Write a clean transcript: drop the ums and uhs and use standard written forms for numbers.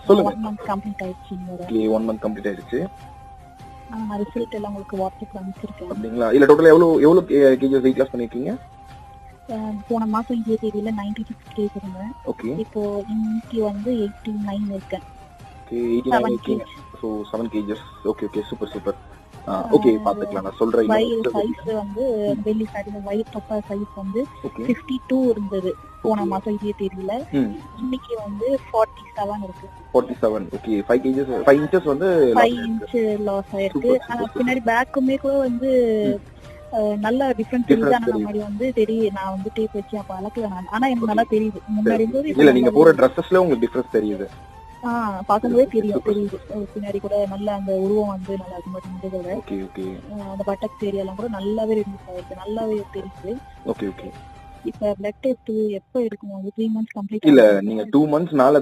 சொல்லுங்க. 1 month complete ஆயிடுச்சுங்க. Okay 1 month complete ஆயிடுச்சு. நான் ரிசல்ட் எல்லாம் உங்களுக்கு வாட்ஸ்அப்ல அனுப்பிச்சிருக்கேன். அப்படிங்களா? இல்ல டோட்டலா எவ்வளவு கேஜஸ் வெயிட் லாஸ் பண்ணிருக்கீங்க? போன மாசம் இதே தேதியில 96 கேஜ் இருந்தேன். ஓகே. இப்போ இன்னைக்கு வந்து 89 இருக்கேன். ஓகே 89 இருக்கீங்க. So 7 cages. Okay okay super super. Okay பாத்துக்கலாம். நான் சொல்றேன். வயிறு சைஸ் வந்து பெல்லி சைஸ் வயிறு தொப்பை சைஸ் வந்து 52 இருந்தது போன மாசம் இதே தேதியில. இன்னைக்கு வந்து 47 இருக்கு. 47. ஓகே 5 கேஜஸ் 5 இன்ச்சஸ் வந்து 5 இன்ச் லாஸ் ஆயிருக்கு. பின்னாடி பேக்குமே கூட வந்து நல்ல டிஃபரன்ஸ் தெரியுது. ஆனா முன்னாடி வந்து தெரியும் நான் வந்து டேப் வச்சு அப்ப அளக்கல நான். ஆனா எனக்கு நல்லா தெரியுது. முன்னாடி இருந்தது இல்ல நீங்க போற Dressesல உங்களுக்கு டிஃபரன்ஸ் தெரியுது. பாக்கும்போதே தெரியுது. பின்னாடி கூட நல்ல அந்த உருவம் வந்து நல்லா அது மாதிரி இருந்ததோட ஓகே ஓகே அந்த பட்டக்ஸ் ஏரியாலாம் கூட நல்லாவே ரிலீஸ் ஆயிருக்கு. நல்லாவே தெரியுது. Okay okay. இப்ப பிளட் டெஸ்ட் எப்ப எடுக்கணும்? 3 மந்த்ஸ் கம்ப்ளீட் இல்ல நீங்க 2 மந்த்ஸ் மேல